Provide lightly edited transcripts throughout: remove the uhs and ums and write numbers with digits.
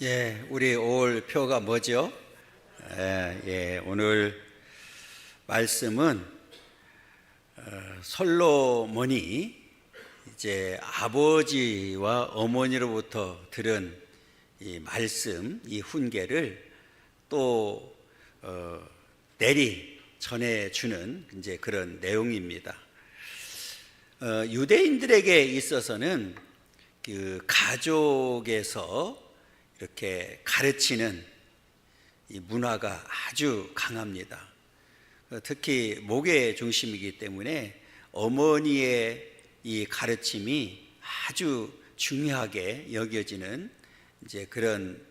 예, 우리 올 표가 뭐죠? 오늘 말씀은 솔로몬이 이제 아버지와 어머니로부터 들은 이 말씀, 이 훈계를 또 내리 전해주는 이제 그런 내용입니다. 유대인들에게 있어서는 그 가족에서 이렇게 가르치는 이 문화가 아주 강합니다. 특히 목의 중심이기 때문에 어머니의 이 가르침이 아주 중요하게 여겨지는 이제 그런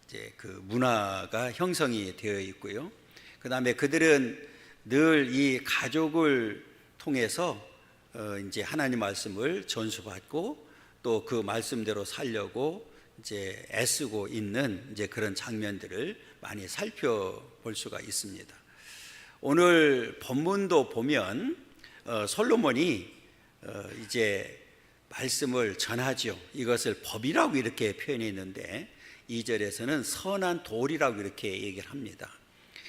이제 그 문화가 형성이 되어 있고요. 그 다음에 그들은 늘 이 가족을 통해서 이제 하나님 말씀을 전수받고 또 그 말씀대로 살려고 이제 애쓰고 있는 이제 그런 장면들을 많이 살펴볼 수가 있습니다. 오늘 본문도 보면 솔로몬이 이제 말씀을 전하죠. 이것을 법이라고 이렇게 표현했는데 2절에서는 선한 도리라고 이렇게 얘기를 합니다.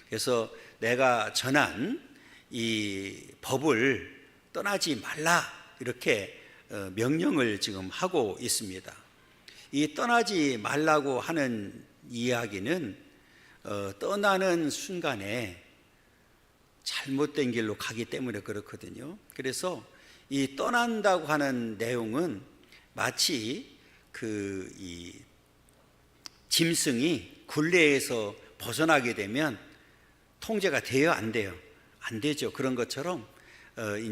그래서 내가 전한 이 법을 떠나지 말라 이렇게 명령을 지금 하고 있습니다. 이 떠나지 말라고 하는 이야기는 떠나는 순간에 잘못된 길로 가기 때문에 그렇거든요. 그래서 이 떠난다고 하는 내용은 마치 이 짐승이 굴레에서 벗어나게 되면 통제가 돼요, 안 돼요? 안 되죠. 그런 것처럼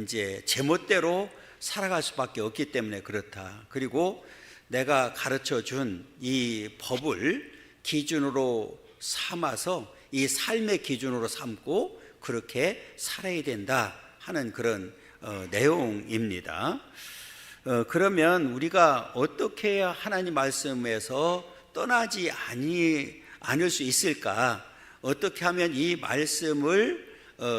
이제 제멋대로 살아갈 수밖에 없기 때문에 그렇다. 그리고 내가 가르쳐 준 이 법을 기준으로 삼아서 이 삶의 기준으로 삼고 그렇게 살아야 된다 하는 그런 내용입니다. 그러면 우리가 어떻게 해야 하나님 말씀에서 떠나지 않을 수 있을까? 어떻게 하면 이 말씀을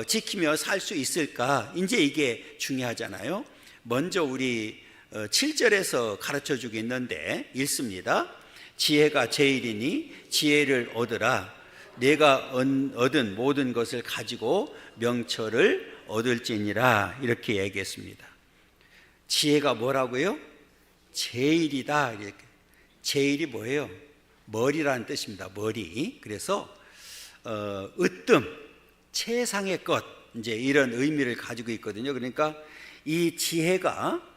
지키며 살 수 있을까? 이제 이게 중요하잖아요. 먼저 우리 7절에서 가르쳐 주고 있는데 읽습니다. 지혜가 제일이니 지혜를 얻으라. 내가 얻은 모든 것을 가지고 명철을 얻을지니라. 이렇게 얘기했습니다. 지혜가 뭐라고요? 제일이다. 이렇게. 제일이 뭐예요? 머리라는 뜻입니다. 머리. 그래서 으뜸, 최상의 것, 이제 이런 의미를 가지고 있거든요. 그러니까 이 지혜가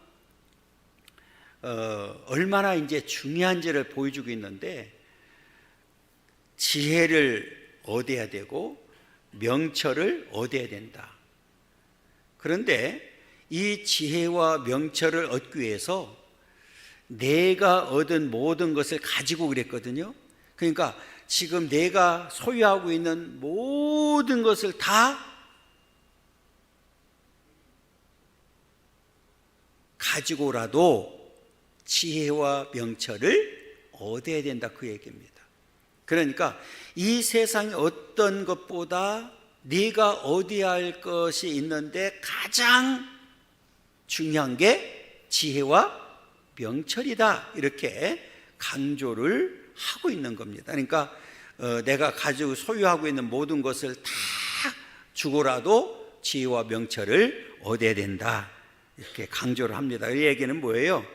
얼마나 이제 중요한지를 보여주고 있는데 지혜를 얻어야 되고 명철을 얻어야 된다. 그런데 이 지혜와 명철을 얻기 위해서 내가 얻은 모든 것을 가지고 그랬거든요. 그러니까 지금 내가 소유하고 있는 모든 것을 다 가지고라도 지혜와 명철을 얻어야 된다 그 얘기입니다. 그러니까 이 세상의 어떤 것보다 네가 얻어야 할 것이 있는데 가장 중요한 게 지혜와 명철이다 이렇게 강조를 하고 있는 겁니다. 그러니까 내가 가지고 소유하고 있는 모든 것을 다 주고라도 지혜와 명철을 얻어야 된다 이렇게 강조를 합니다. 이 얘기는 뭐예요?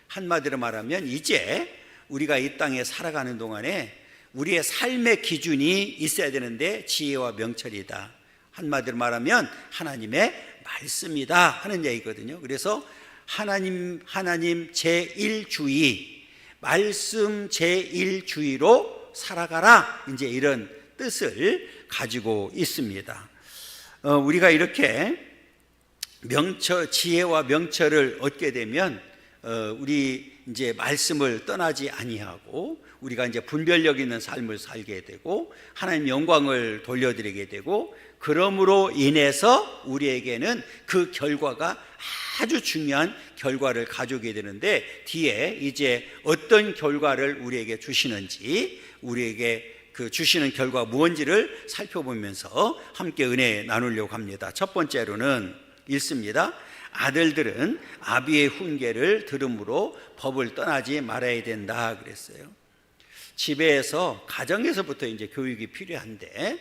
한마디로 말하면 이제 우리가 이 땅에 살아가는 동안에 우리의 삶의 기준이 있어야 되는데 지혜와 명철이다. 한마디로 말하면 하나님의 말씀이다 하는 얘기거든요. 그래서 하나님 제1주의, 말씀 제1주의로 살아가라. 이제 이런 뜻을 가지고 있습니다. 우리가 이렇게 지혜와 명철을 얻게 되면 우리 이제 말씀을 떠나지 아니하고 우리가 이제 분별력 있는 삶을 살게 되고 하나님 영광을 돌려드리게 되고 그러므로 인해서 우리에게는 그 결과가 아주 중요한 결과를 가져오게 되는데 뒤에 이제 어떤 결과를 우리에게 주시는지 우리에게 그 주시는 결과가 무엇인지를 살펴보면서 함께 은혜 나누려고 합니다. 첫 번째로는 읽습니다. 아들들은 아비의 훈계를 들음으로 법을 떠나지 말아야 된다 그랬어요. 집에서 가정에서부터 이제 교육이 필요한데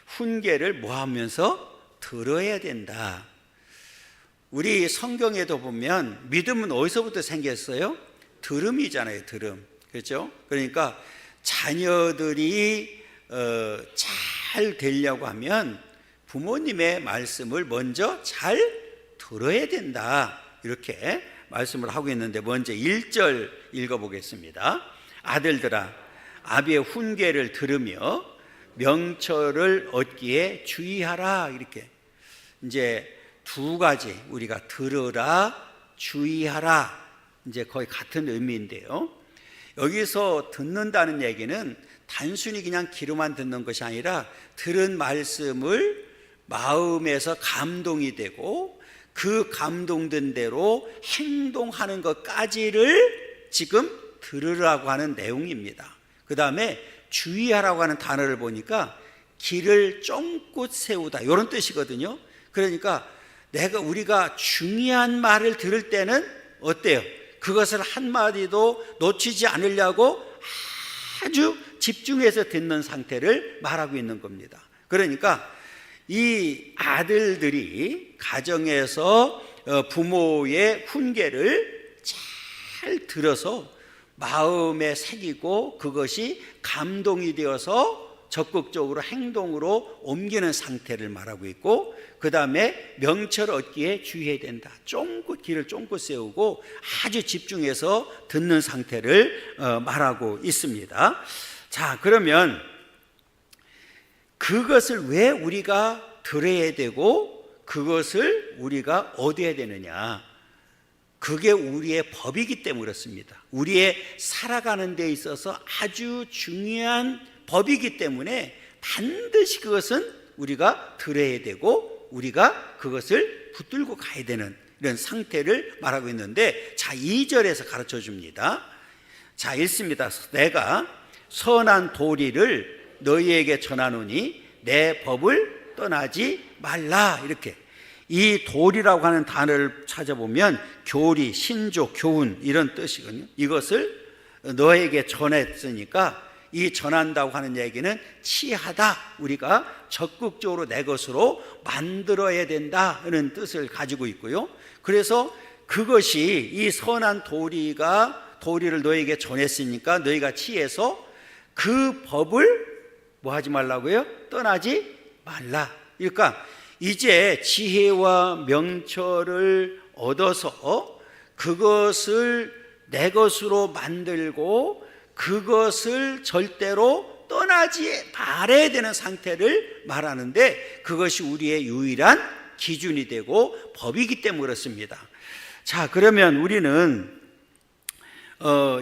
훈계를 뭐 하면서 들어야 된다. 우리 성경에도 보면 믿음은 어디서부터 생겼어요? 들음이잖아요. 들음. 그렇죠? 그러니까 자녀들이 잘 되려고 하면 부모님의 말씀을 먼저 잘 들어야 된다. 이렇게 말씀을 하고 있는데 먼저 1절 읽어보겠습니다. 아들들아, 아비의 훈계를 들으며 명철을 얻기에 주의하라. 이렇게 이제 두 가지, 우리가 들으라, 주의하라, 이제 거의 같은 의미인데요. 여기서 듣는다는 얘기는 단순히 그냥 귀로만 듣는 것이 아니라 들은 말씀을 마음에서 감동이 되고 그 감동된 대로 행동하는 것까지를 지금 들으라고 하는 내용입니다. 그 다음에 주의하라고 하는 단어를 보니까 길을 쫑긋 세우다, 이런 뜻이거든요. 그러니까 우리가 중요한 말을 들을 때는 어때요? 그것을 한마디도 놓치지 않으려고 아주 집중해서 듣는 상태를 말하고 있는 겁니다. 그러니까 이 아들들이 가정에서 부모의 훈계를 잘 들어서 마음에 새기고 그것이 감동이 되어서 적극적으로 행동으로 옮기는 상태를 말하고 있고, 그 다음에 명철을 얻기에 주의해야 된다. 길을 쫑긋 세우고 아주 집중해서 듣는 상태를 말하고 있습니다. 자, 그러면 그것을 왜 우리가 들어야 되고 그것을 우리가 얻어야 되느냐? 그게 우리의 법이기 때문에 그렇습니다. 우리의 살아가는 데 있어서 아주 중요한 법이기 때문에 반드시 그것은 우리가 들어야 되고 우리가 그것을 붙들고 가야 되는 이런 상태를 말하고 있는데, 자, 2절에서 가르쳐 줍니다. 자, 읽습니다. 내가 선한 도리를 너희에게 전하노니 내 법을 떠나지 말라. 이렇게 이 도리라고 하는 단어를 찾아보면 교리, 신조, 교훈 이런 뜻이거든요. 이것을 너에게 전했으니까 이 전한다고 하는 얘기는 취하다, 우리가 적극적으로 내 것으로 만들어야 된다는 뜻을 가지고 있고요. 그래서 그것이 이 선한 도리를 너에게 전했으니까 너희가 취해서 그 법을 뭐 하지 말라고요? 떠나지 말라. 그러니까 이제 지혜와 명철을 얻어서 그것을 내 것으로 만들고 그것을 절대로 떠나지 말아야 되는 상태를 말하는데, 그것이 우리의 유일한 기준이 되고 법이기 때문에 그렇습니다. 자, 그러면 우리는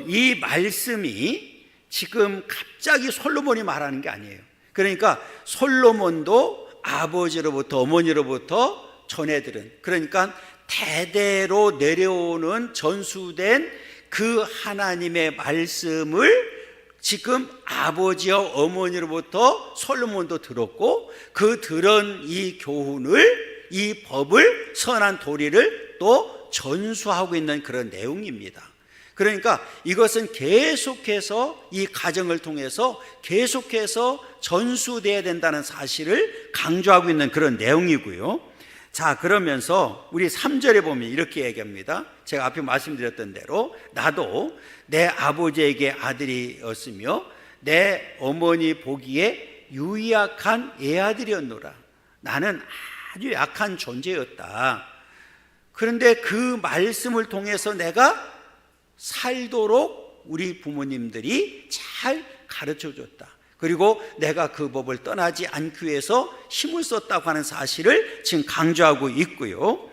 이 말씀이 지금 갑자기 솔로몬이 말하는 게 아니에요. 그러니까 솔로몬도 아버지로부터 어머니로부터 전해들은, 그러니까 대대로 내려오는 전수된 그 하나님의 말씀을 지금 아버지와 어머니로부터 솔로몬도 들었고, 그 들은 이 교훈을, 이 법을, 선한 도리를 또 전수하고 있는 그런 내용입니다. 그러니까 이것은 계속해서 이 가정을 통해서 계속해서 전수되어야 된다는 사실을 강조하고 있는 그런 내용이고요. 자, 그러면서 우리 3절에 보면 이렇게 얘기합니다. 제가 앞에 말씀드렸던 대로 나도 내 아버지에게 아들이었으며 내 어머니 보기에 유약한 애아들이었노라. 나는 아주 약한 존재였다. 그런데 그 말씀을 통해서 내가 살도록 우리 부모님들이 잘 가르쳐 줬다. 그리고 내가 그 법을 떠나지 않기 위해서 힘을 썼다고 하는 사실을 지금 강조하고 있고요.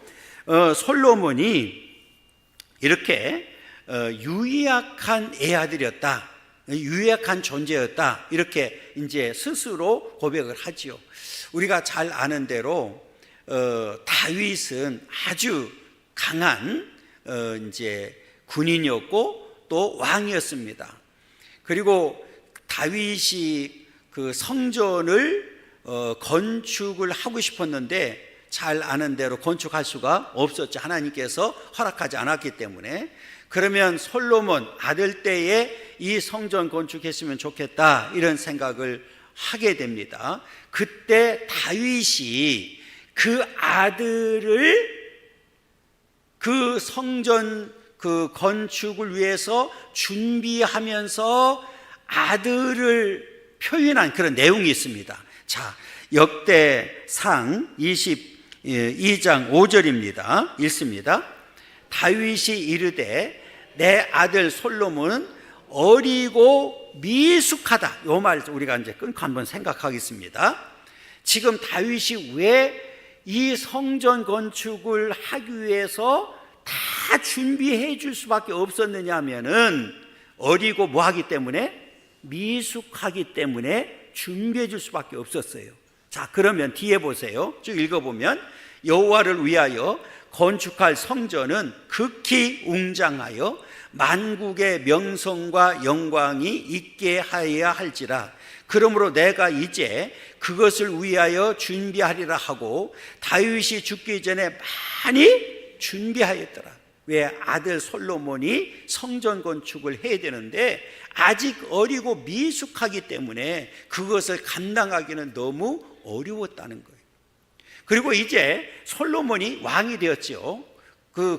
솔로몬이 이렇게 유약한 애아들이었다, 유약한 존재였다, 이렇게 이제 스스로 고백을 하지요. 우리가 잘 아는 대로 다윗은 아주 강한 이제 군인이었고 또 왕이었습니다. 그리고 다윗이 그 성전을 건축을 하고 싶었는데 잘 아는 대로 건축할 수가 없었죠. 하나님께서 허락하지 않았기 때문에. 그러면 솔로몬 아들 때에 이 성전 건축했으면 좋겠다 이런 생각을 하게 됩니다. 그때 다윗이 그 아들을 그 성전 그 건축을 위해서 준비하면서 아들을 표현한 그런 내용이 있습니다. 자, 역대상 22장 5절입니다. 읽습니다. 다윗이 이르되 내 아들 솔로몬은 어리고 미숙하다. 이 말 우리가 이제 끊고 한번 생각하겠습니다. 지금 다윗이 왜 이 성전 건축을 하기 위해서 다 준비해 줄 수밖에 없었느냐 하면은 어리고 뭐하기 때문에 미숙하기 때문에 준비해 줄 수밖에 없었어요. 자, 그러면 뒤에 보세요. 쭉 읽어보면 여호와를 위하여 건축할 성전은 극히 웅장하여 만국의 명성과 영광이 있게 하여야 할지라. 그러므로 내가 이제 그것을 위하여 준비하리라 하고 다윗이 죽기 전에 많이 준비하였더라. 왜? 아들 솔로몬이 성전 건축을 해야 되는데 아직 어리고 미숙하기 때문에 그것을 감당하기는 너무 어려웠다는 거예요. 그리고 이제 솔로몬이 왕이 되었죠.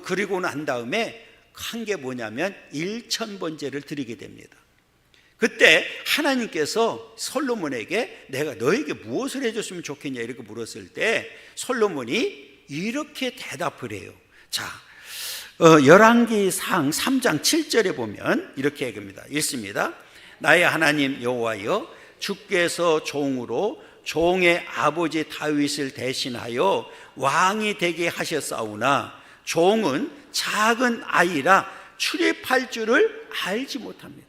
그리고 난 다음에 한 게 뭐냐면 1000번제를 드리게 됩니다. 그때 하나님께서 솔로몬에게 내가 너에게 무엇을 해줬으면 좋겠냐 이렇게 물었을 때 솔로몬이 이렇게 대답을 해요. 자, 열왕기상 3장 7절에 보면 이렇게 얘기합니다. 읽습니다. 나의 하나님 여호와여, 주께서 종으로 종의 아버지 다윗을 대신하여 왕이 되게 하셨사오나 종은 작은 아이라 출입할 줄을 알지 못합니다.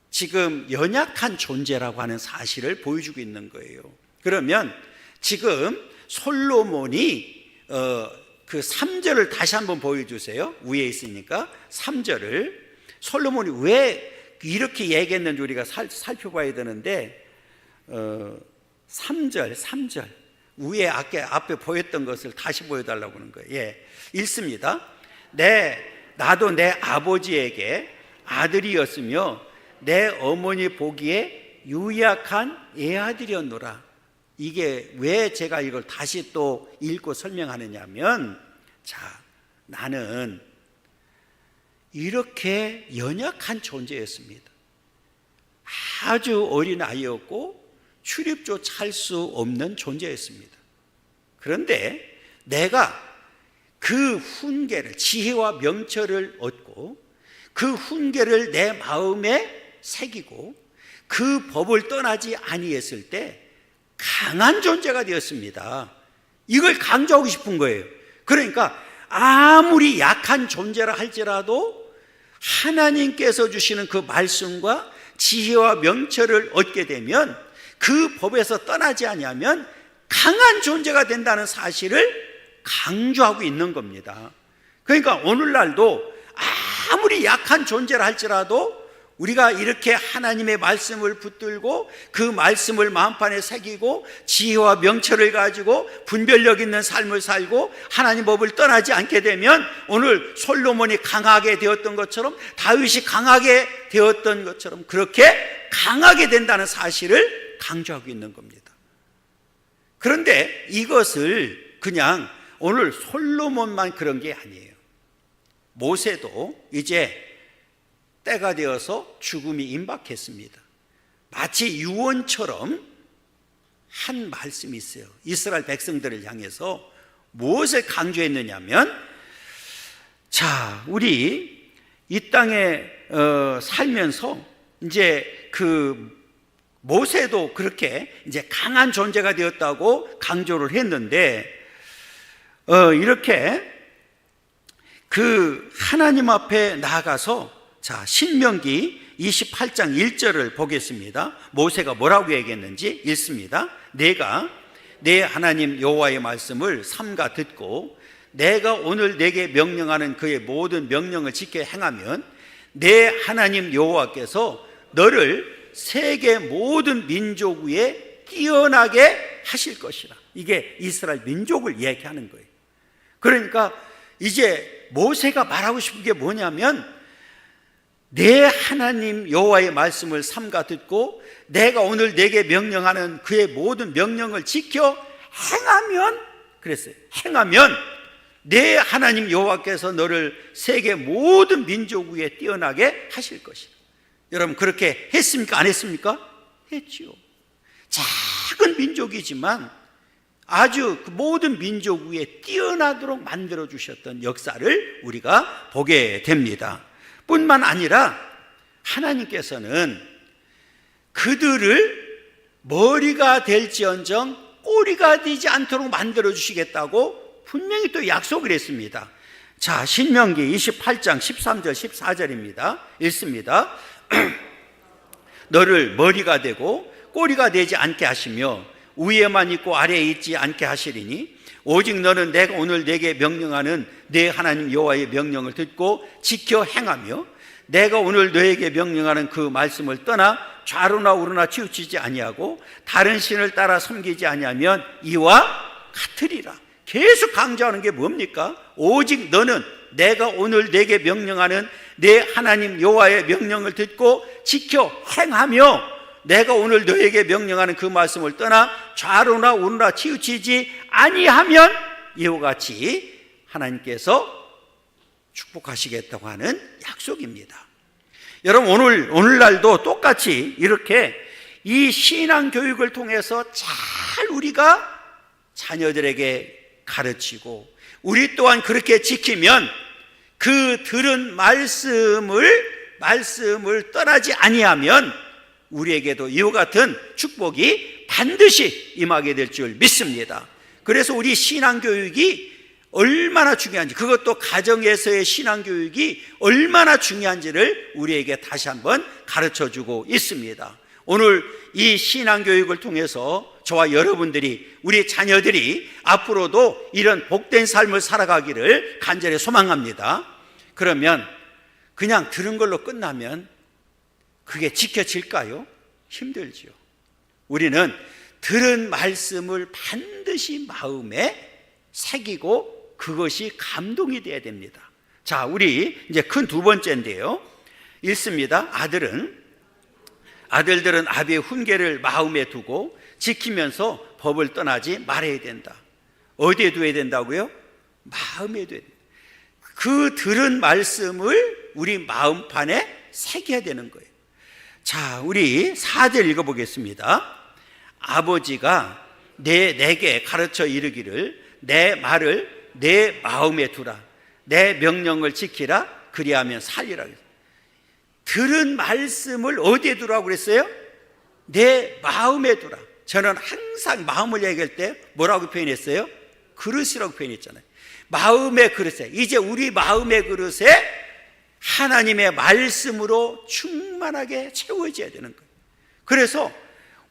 지금 연약한 존재라고 하는 사실을 보여주고 있는 거예요. 그러면 지금 솔로몬이 그 3절을 다시 한번 보여주세요. 위에 있으니까 3절을 솔로몬이 왜 이렇게 얘기했는지 우리가 살펴봐야 되는데 3절 위에 앞에 보였던 것을 다시 보여달라고 하는 거예요. 예, 읽습니다. 나도 내 아버지에게 아들이었으며 내 어머니 보기에 유약한 애아들이었노라. 이게 왜 제가 이걸 다시 또 읽고 설명하느냐 하면, 자, 나는 이렇게 연약한 존재였습니다. 아주 어린 아이였고 출입조차 할 수 없는 존재였습니다. 그런데 내가 그 훈계를, 지혜와 명철을 얻고 그 훈계를 내 마음에 새기고 그 법을 떠나지 아니했을 때 강한 존재가 되었습니다. 이걸 강조하고 싶은 거예요. 그러니까 아무리 약한 존재라 할지라도 하나님께서 주시는 그 말씀과 지혜와 명철을 얻게 되면 그 법에서 떠나지 아니하면 강한 존재가 된다는 사실을 강조하고 있는 겁니다. 그러니까 오늘날도 아무리 약한 존재라 할지라도 우리가 이렇게 하나님의 말씀을 붙들고 그 말씀을 마음판에 새기고 지혜와 명철을 가지고 분별력 있는 삶을 살고 하나님 법을 떠나지 않게 되면 오늘 솔로몬이 강하게 되었던 것처럼 다윗이 강하게 되었던 것처럼 그렇게 강하게 된다는 사실을 강조하고 있는 겁니다. 그런데 이것을 그냥 오늘 솔로몬만 그런 게 아니에요. 모세도 이제 때가 되어서 죽음이 임박했습니다. 마치 유언처럼 한 말씀이 있어요. 이스라엘 백성들을 향해서 무엇을 강조했느냐면, 자, 우리 이 땅에 살면서 이제 그 모세도 그렇게 이제 강한 존재가 되었다고 강조를 했는데, 이렇게 그 하나님 앞에 나아가서, 자, 신명기 28장 1절을 보겠습니다. 모세가 뭐라고 얘기했는지 읽습니다. 내가 내 하나님 여호와의 말씀을 삼가 듣고 내가 오늘 내게 명령하는 그의 모든 명령을 지켜 행하면 내 하나님 여호와께서 너를 세계 모든 민족 위에 뛰어나게 하실 것이라. 이게 이스라엘 민족을 얘기하는 거예요. 그러니까 이제 모세가 말하고 싶은 게 뭐냐면 내 하나님 여호와의 말씀을 삼가 듣고 내가 오늘 내게 명령하는 그의 모든 명령을 지켜 행하면, 그랬어요, 행하면 내 하나님 여호와께서 너를 세계 모든 민족 위에 뛰어나게 하실 것이다. 여러분, 그렇게 했습니까? 안 했습니까? 했지요. 작은 민족이지만 아주 그 모든 민족 위에 뛰어나도록 만들어 주셨던 역사를 우리가 보게 됩니다. 뿐만 아니라 하나님께서는 그들을 머리가 될지언정 꼬리가 되지 않도록 만들어 주시겠다고 분명히 또 약속을 했습니다. 자, 신명기 28장 13절 14절입니다. 읽습니다. 너를 머리가 되고 꼬리가 되지 않게 하시며 위에만 있고 아래에 있지 않게 하시리니 오직 너는 내가 오늘 내게 명령하는 내 하나님 여호와의 명령을 듣고 지켜 행하며 내가 오늘 너에게 명령하는 그 말씀을 떠나 좌로나 우로나 치우치지 아니하고 다른 신을 따라 섬기지 아니하면 이와 같으리라. 계속 강조하는 게 뭡니까? 오직 너는 내가 오늘 내게 명령하는 내 하나님 여호와의 명령을 듣고 지켜 행하며 내가 오늘 너에게 명령하는 그 말씀을 떠나 좌로나 우로나 치우치지 아니하면 이와 같이 하나님께서 축복하시겠다고 하는 약속입니다. 여러분, 오늘날도 똑같이 이렇게 이 신앙 교육을 통해서 잘 우리가 자녀들에게 가르치고 우리 또한 그렇게 지키면 그 들은 말씀을 떠나지 아니하면 우리에게도 이와 같은 축복이 반드시 임하게 될 줄 믿습니다. 그래서 우리 신앙교육이 얼마나 중요한지, 그것도 가정에서의 신앙교육이 얼마나 중요한지를 우리에게 다시 한번 가르쳐주고 있습니다. 오늘 이 신앙교육을 통해서 저와 여러분들이, 우리 자녀들이 앞으로도 이런 복된 삶을 살아가기를 간절히 소망합니다. 그러면 그냥 들은 걸로 끝나면 그게 지켜질까요? 힘들지요. 우리는 들은 말씀을 반드시 마음에 새기고 그것이 감동이 되어야 됩니다. 자, 우리 이제 큰 두 번째인데요. 읽습니다. 아들들은 아비의 훈계를 마음에 두고 지키면서 법을 떠나지 말아야 된다. 어디에 두어야 된다고요? 마음에 두어야 된다. 그 들은 말씀을 우리 마음판에 새겨야 되는 거예요. 자, 우리 4절 읽어보겠습니다. 아버지가 내게 가르쳐 이르기를 내 말을 내 마음에 두라, 내 명령을 지키라, 그리하면 살리라. 들은 말씀을 어디에 두라고 그랬어요? 내 마음에 두라. 저는 항상 마음을 얘기할 때 뭐라고 표현했어요? 그릇이라고 표현했잖아요. 마음의 그릇에, 이제 우리 마음의 그릇에 하나님의 말씀으로 충만하게 채워져야 되는 거예요. 그래서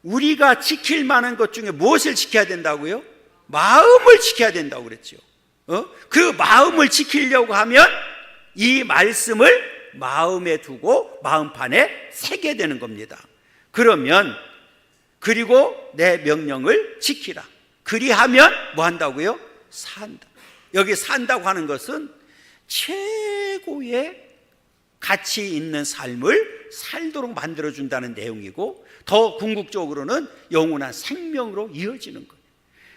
우리가 지킬 만한 것 중에 무엇을 지켜야 된다고요? 마음을 지켜야 된다고 그랬죠. 그 마음을 지키려고 하면 이 말씀을 마음에 두고 마음판에 새게 되는 겁니다. 그러면 그리고 내 명령을 지키라. 그리하면 뭐 한다고요? 산다. 여기 산다고 하는 것은 최고의 가치 있는 삶을 살도록 만들어준다는 내용이고, 더 궁극적으로는 영원한 생명으로 이어지는 거예요.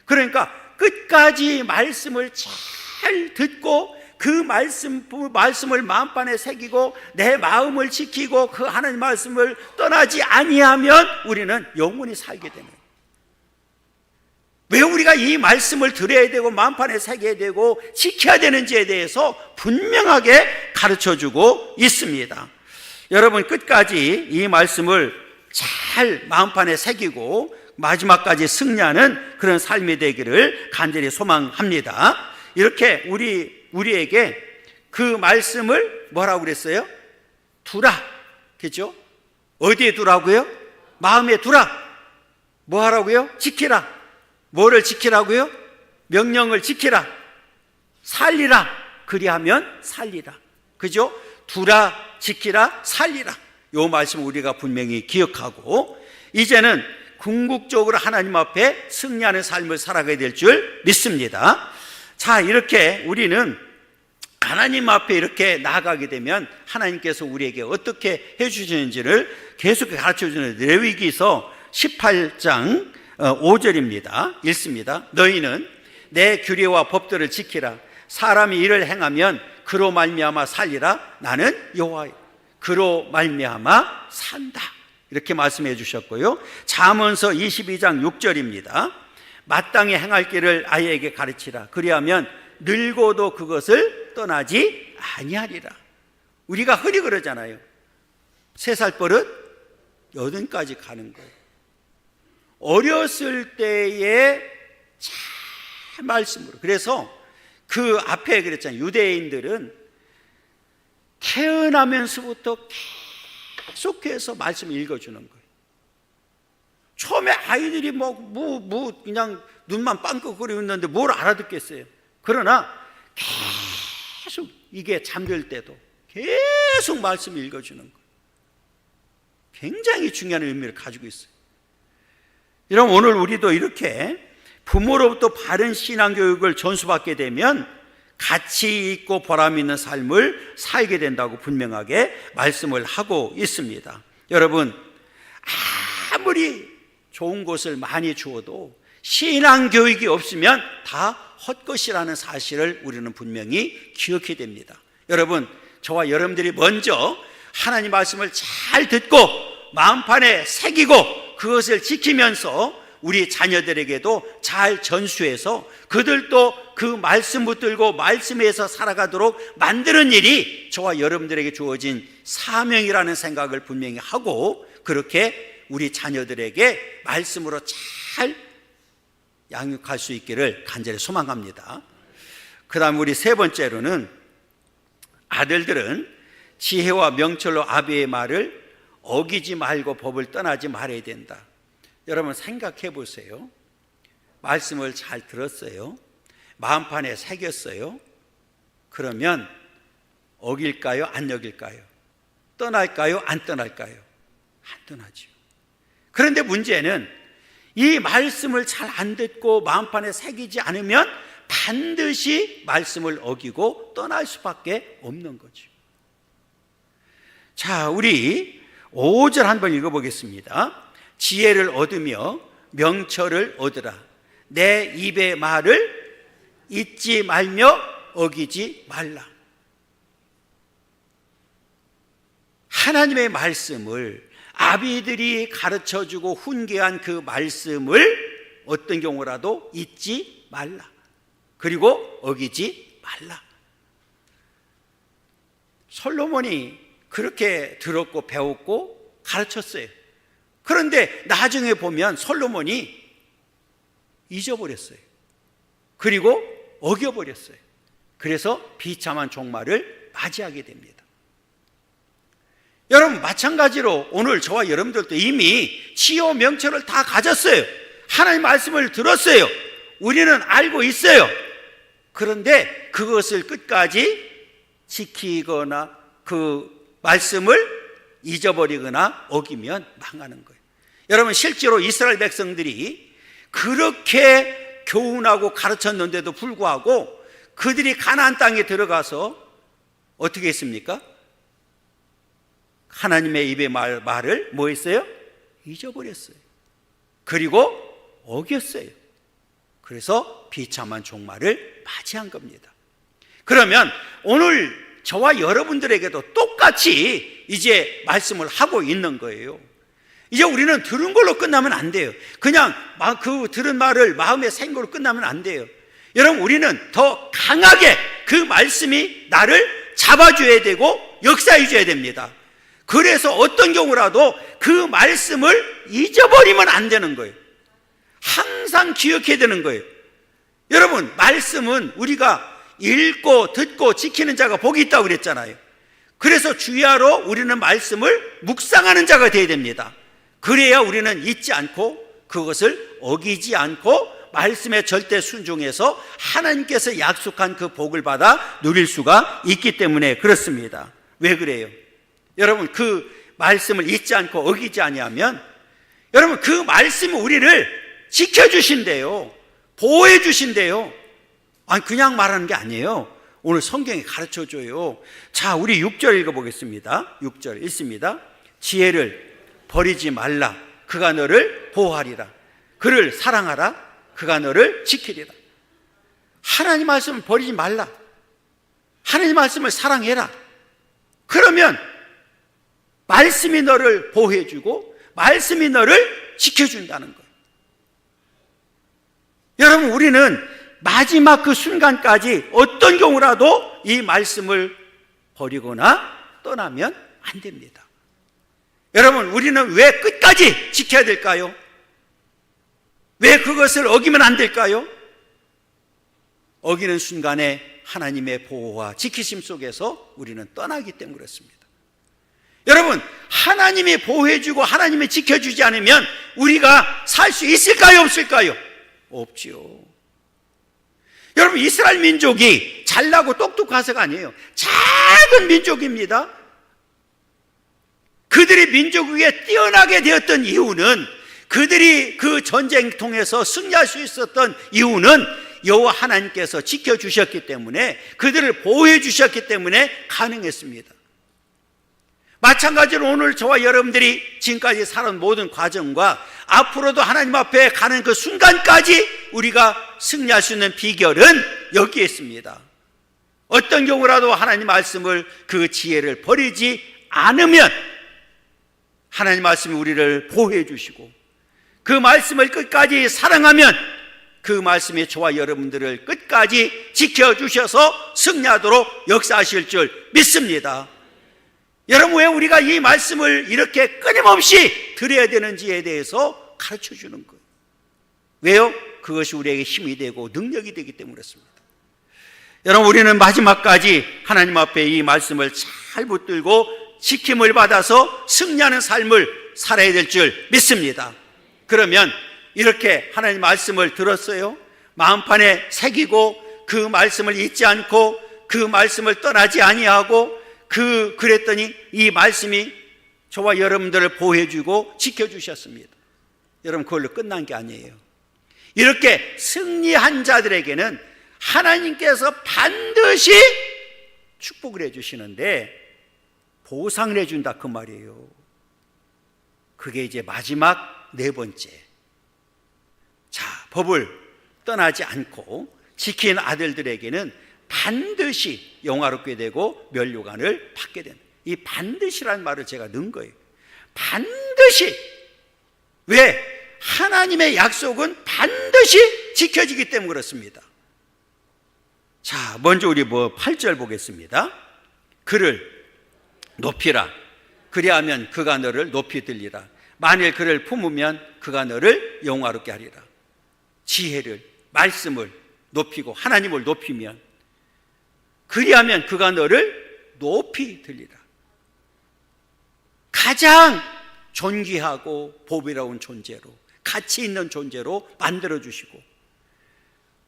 그러니까 끝까지 말씀을 잘 듣고 그 말씀을 마음판에 새기고 내 마음을 지키고 그 하나님 말씀을 떠나지 아니하면 우리는 영원히 살게 되는 거예요. 왜 우리가 이 말씀을 들어야 되고 마음판에 새겨야 되고 지켜야 되는지에 대해서 분명하게 가르쳐주고 있습니다. 여러분, 끝까지 이 말씀을 잘 마음판에 새기고 마지막까지 승리하는 그런 삶이 되기를 간절히 소망합니다. 이렇게 우리에게 그 말씀을 뭐라고 그랬어요? 두라. 그렇죠? 어디에 두라고요? 마음에 두라. 뭐 하라고요? 지키라. 뭐를 지키라고요? 명령을 지키라. 살리라. 그리하면 살리라. 그죠? 두라, 지키라, 살리라. 이 말씀 우리가 분명히 기억하고 이제는 궁극적으로 하나님 앞에 승리하는 삶을 살아가야 될 줄 믿습니다. 자, 이렇게 우리는 하나님 앞에 이렇게 나아가게 되면 하나님께서 우리에게 어떻게 해주시는지를 계속 가르쳐주는 레위기서 18장 5절입니다. 읽습니다. 너희는 내 규례와 법들을 지키라. 사람이 이를 행하면 그로 말미암아 살리라. 나는 여호와요. 그로 말미암아 산다. 이렇게 말씀해 주셨고요. 잠언서 22장 6절입니다. 마땅히 행할 길을 아이에게 가르치라. 그리하면 늙어도 그것을 떠나지 아니하리라. 우리가 흔히 그러잖아요. 3살 버릇 8까지 가는 거예요. 어렸을 때의 참 말씀으로. 그래서 그 앞에 그랬잖아요. 유대인들은 태어나면서부터 계속해서 말씀을 읽어주는 거예요. 처음에 아이들이 그냥 눈만 빵긋거리고 있는데 뭘 알아듣겠어요. 그러나 계속 이게 잠들 때도 계속 말씀을 읽어주는 거예요. 굉장히 중요한 의미를 가지고 있어요. 여러분, 오늘 우리도 이렇게 부모로부터 바른 신앙교육을 전수받게 되면 가치 있고 보람 있는 삶을 살게 된다고 분명하게 말씀을 하고 있습니다. 여러분, 아무리 좋은 것을 많이 주어도 신앙교육이 없으면 다 헛것이라는 사실을 우리는 분명히 기억해야 됩니다. 여러분, 저와 여러분들이 먼저 하나님 말씀을 잘 듣고 마음판에 새기고 그것을 지키면서 우리 자녀들에게도 잘 전수해서 그들도 그 말씀 붙들고 말씀에서 살아가도록 만드는 일이 저와 여러분들에게 주어진 사명이라는 생각을 분명히 하고, 그렇게 우리 자녀들에게 말씀으로 잘 양육할 수 있기를 간절히 소망합니다. 그 다음 우리 세 번째로는, 아들들은 지혜와 명철로 아비의 말을 어기지 말고 법을 떠나지 말아야 된다. 여러분, 생각해 보세요. 말씀을 잘 들었어요. 마음판에 새겼어요. 그러면 어길까요? 안 어길까요? 떠날까요? 안 떠날까요? 안 떠나죠. 그런데 문제는 이 말씀을 잘 안 듣고 마음판에 새기지 않으면 반드시 말씀을 어기고 떠날 수밖에 없는 거죠. 자, 우리 5절 한번 읽어보겠습니다. 지혜를 얻으며 명철을 얻으라. 내 입의 말을 잊지 말며 어기지 말라. 하나님의 말씀을, 아비들이 가르쳐주고 훈계한 그 말씀을 어떤 경우라도 잊지 말라. 그리고 어기지 말라. 솔로몬이 그렇게 들었고 배웠고 가르쳤어요. 그런데 나중에 보면 솔로몬이 잊어버렸어요. 그리고 어겨버렸어요. 그래서 비참한 종말을 맞이하게 됩니다. 여러분, 마찬가지로 오늘 저와 여러분들도 이미 지혜와 명철을 다 가졌어요. 하나님 말씀을 들었어요. 우리는 알고 있어요. 그런데 그것을 끝까지 지키거나 그 말씀을 잊어버리거나 어기면 망하는 거예요. 여러분, 실제로 이스라엘 백성들이 그렇게 교훈하고 가르쳤는데도 불구하고 그들이 가나안 땅에 들어가서 어떻게 했습니까? 하나님의 입의 말을 뭐 했어요? 잊어버렸어요. 그리고 어겼어요. 그래서 비참한 종말을 맞이한 겁니다. 그러면 오늘 저와 여러분들에게도 똑같이 이제 말씀을 하고 있는 거예요. 이제 우리는 들은 걸로 끝나면 안 돼요. 그냥 그 들은 말을 마음에 새긴 걸로 끝나면 안 돼요. 여러분, 우리는 더 강하게 그 말씀이 나를 잡아줘야 되고 역사해 줘야 됩니다. 그래서 어떤 경우라도 그 말씀을 잊어버리면 안 되는 거예요. 항상 기억해야 되는 거예요. 여러분, 말씀은 우리가 읽고 듣고 지키는 자가 복이 있다고 그랬잖아요. 그래서 주야로 우리는 말씀을 묵상하는 자가 되어야 됩니다. 그래야 우리는 잊지 않고 그것을 어기지 않고 말씀에 절대 순종해서 하나님께서 약속한 그 복을 받아 누릴 수가 있기 때문에 그렇습니다. 왜 그래요? 여러분, 그 말씀을 잊지 않고 어기지 아니하면 여러분, 그 말씀이 우리를 지켜주신대요. 보호해 주신대요. 아니, 그냥 말하는 게 아니에요. 오늘 성경이 가르쳐줘요. 자, 우리 6절 읽어보겠습니다. 6절 읽습니다. 지혜를 버리지 말라. 그가 너를 보호하리라. 그를 사랑하라. 그가 너를 지키리라. 하나님 말씀을 버리지 말라. 하나님 말씀을 사랑해라. 그러면 말씀이 너를 보호해주고 말씀이 너를 지켜준다는 거예요. 여러분, 우리는 마지막 그 순간까지 어떤 경우라도 이 말씀을 버리거나 떠나면 안 됩니다. 여러분, 우리는 왜 끝까지 지켜야 될까요? 왜 그것을 어기면 안 될까요? 어기는 순간에 하나님의 보호와 지키심 속에서 우리는 떠나기 때문에 그렇습니다. 여러분, 하나님이 보호해주고 하나님이 지켜주지 않으면 우리가 살 수 있을까요? 없을까요? 없지요. 여러분, 이스라엘 민족이 잘나고 똑똑해서가 아니에요. 작은 민족입니다. 그들이 민족 위에 뛰어나게 되었던 이유는, 그들이 그 전쟁 통해서 승리할 수 있었던 이유는 여호와 하나님께서 지켜주셨기 때문에, 그들을 보호해 주셨기 때문에 가능했습니다. 마찬가지로 오늘 저와 여러분들이 지금까지 살아온 모든 과정과 앞으로도 하나님 앞에 가는 그 순간까지 우리가 승리할 수 있는 비결은 여기에 있습니다. 어떤 경우라도 하나님 말씀을, 그 지혜를 버리지 않으면 하나님 말씀이 우리를 보호해 주시고, 그 말씀을 끝까지 사랑하면 그 말씀이 저와 여러분들을 끝까지 지켜주셔서 승리하도록 역사하실 줄 믿습니다. 여러분, 왜 우리가 이 말씀을 이렇게 끊임없이 드려야 되는지에 대해서 가르쳐 주는 거예요. 왜요? 그것이 우리에게 힘이 되고 능력이 되기 때문에 그렇습니다. 여러분, 우리는 마지막까지 하나님 앞에 이 말씀을 잘 붙들고 지킴을 받아서 승리하는 삶을 살아야 될 줄 믿습니다. 그러면 이렇게 하나님 말씀을 들었어요. 마음판에 새기고 그 말씀을 잊지 않고 그 말씀을 떠나지 아니하고 그랬더니 이 말씀이 저와 여러분들을 보호해주고 지켜주셨습니다. 여러분, 그걸로 끝난 게 아니에요. 이렇게 승리한 자들에게는 하나님께서 반드시 축복을 해주시는데 보상을 해준다, 그 말이에요. 그게 이제 마지막 네 번째. 자, 법을 떠나지 않고 지킨 아들들에게는 반드시 영화롭게 되고 면류관을 받게 된다. 이 반드시라는 말을 제가 넣은 거예요. 반드시. 왜? 하나님의 약속은 반드시 지켜지기 때문에 그렇습니다. 자, 먼저 우리 8절 보겠습니다. 그를 높이라. 그리하면 그가 너를 높이 들리라. 만일 그를 품으면 그가 너를 영화롭게 하리라. 지혜를, 말씀을 높이고 하나님을 높이면, 그리하면 그가 너를 높이 들리라. 가장 존귀하고 보배로운 존재로, 가치 있는 존재로 만들어주시고,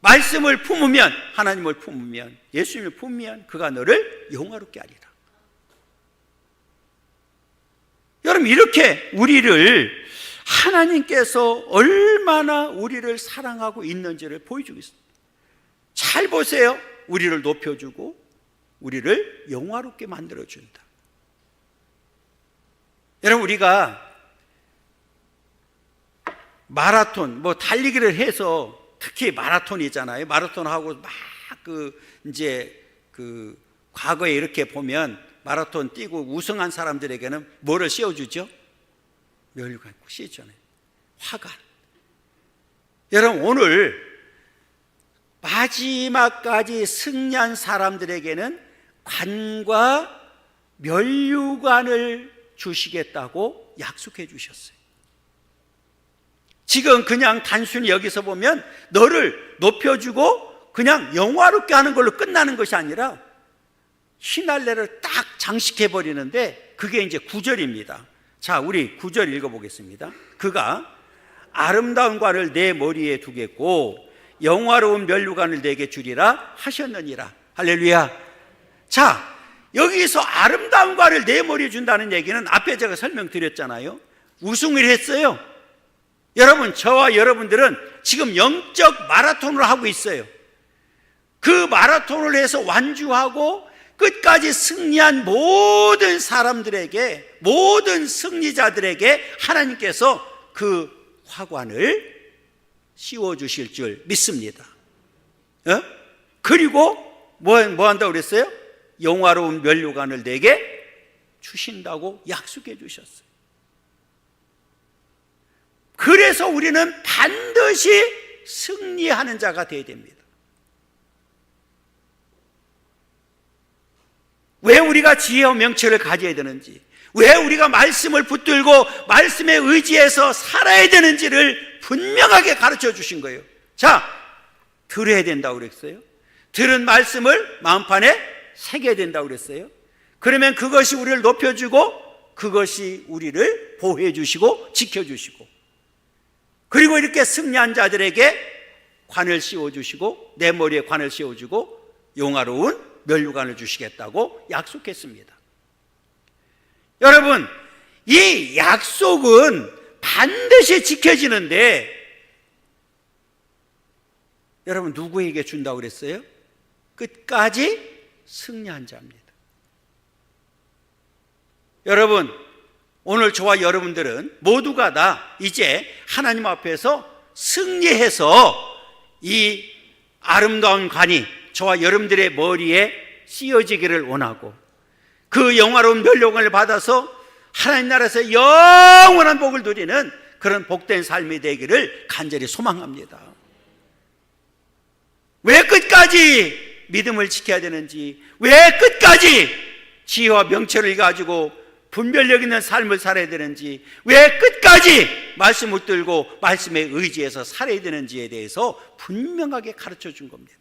말씀을 품으면, 하나님을 품으면, 예수님을 품으면 그가 너를 영화롭게 하리라. 여러분, 이렇게 우리를 하나님께서 얼마나 우리를 사랑하고 있는지를 보여주고 있습니다. 잘 보세요. 우리를 높여주고 우리를 영화롭게 만들어준다. 여러분, 우리가 마라톤, 달리기를 해서, 특히 마라톤이잖아요. 마라톤하고 막 과거에 이렇게 보면 마라톤 뛰고 우승한 사람들에게는 뭐를 씌워주죠? 면류관 씌워주잖아요. 화관. 여러분, 오늘 마지막까지 승리한 사람들에게는 관과 면류관을 주시겠다고 약속해 주셨어요. 지금 그냥 단순히 여기서 보면 너를 높여주고 그냥 영화롭게 하는 걸로 끝나는 것이 아니라 휘날레를 딱 장식해 버리는데, 그게 이제 9절입니다. 자, 우리 9절 읽어보겠습니다. 그가 아름다운 관을 내 머리에 두겠고 영화로운 면류관을 내게 주리라 하셨느니라. 할렐루야. 자, 여기서 아름다운 관을 내 머리에 준다는 얘기는 앞에 제가 설명드렸잖아요. 우승을 했어요. 여러분, 저와 여러분들은 지금 영적 마라톤을 하고 있어요. 그 마라톤을 해서 완주하고 끝까지 승리한 모든 사람들에게, 모든 승리자들에게 하나님께서 그 화관을 씌워주실 줄 믿습니다. 그리고 뭐 한다고 그랬어요? 영화로운 면류관을 내게 주신다고 약속해 주셨어요. 그래서 우리는 반드시 승리하는 자가 되어야 됩니다. 왜 우리가 지혜와 명철을 가져야 되는지, 왜 우리가 말씀을 붙들고 말씀에 의지해서 살아야 되는지를 분명하게 가르쳐 주신 거예요. 자, 들어야 된다고 그랬어요. 들은 말씀을 마음판에 새겨야 된다고 그랬어요. 그러면 그것이 우리를 높여주고 그것이 우리를 보호해 주시고 지켜주시고, 그리고 이렇게 승리한 자들에게 관을 씌워주시고 내 머리에 관을 씌워주고 영화로운 면류관을 주시겠다고 약속했습니다. 여러분, 이 약속은 반드시 지켜지는데, 여러분 누구에게 준다고 그랬어요? 끝까지 승리한 자입니다. 여러분, 오늘 저와 여러분들은 모두가 다 이제 하나님 앞에서 승리해서 이 아름다운 관이 저와 여러분들의 머리에 씌워지기를 원하고, 그 영화로운 면류관을 받아서 하나님 나라에서 영원한 복을 누리는 그런 복된 삶이 되기를 간절히 소망합니다. 왜 끝까지 믿음을 지켜야 되는지, 왜 끝까지 지혜와 명철을 가지고 분별력 있는 삶을 살아야 되는지, 왜 끝까지 말씀을 붙들고 말씀에 의지해서 살아야 되는지에 대해서 분명하게 가르쳐 준 겁니다.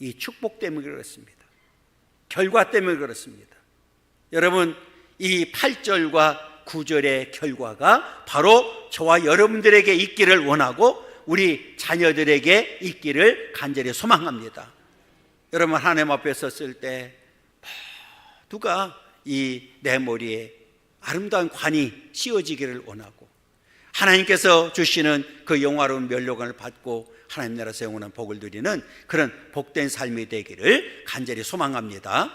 이 축복 때문에 그렇습니다. 결과 때문에 그렇습니다. 여러분, 이 8절과 9절의 결과가 바로 저와 여러분들에게 있기를 원하고 우리 자녀들에게 있기를 간절히 소망합니다. 여러분, 하나님 앞에 섰을 때 누가 이 내 머리에 아름다운 관이 씌워지기를 원하고 하나님께서 주시는 그 영화로운 면류관을 받고 하나님 나라에서 영원한 복을 누리는 그런 복된 삶이 되기를 간절히 소망합니다.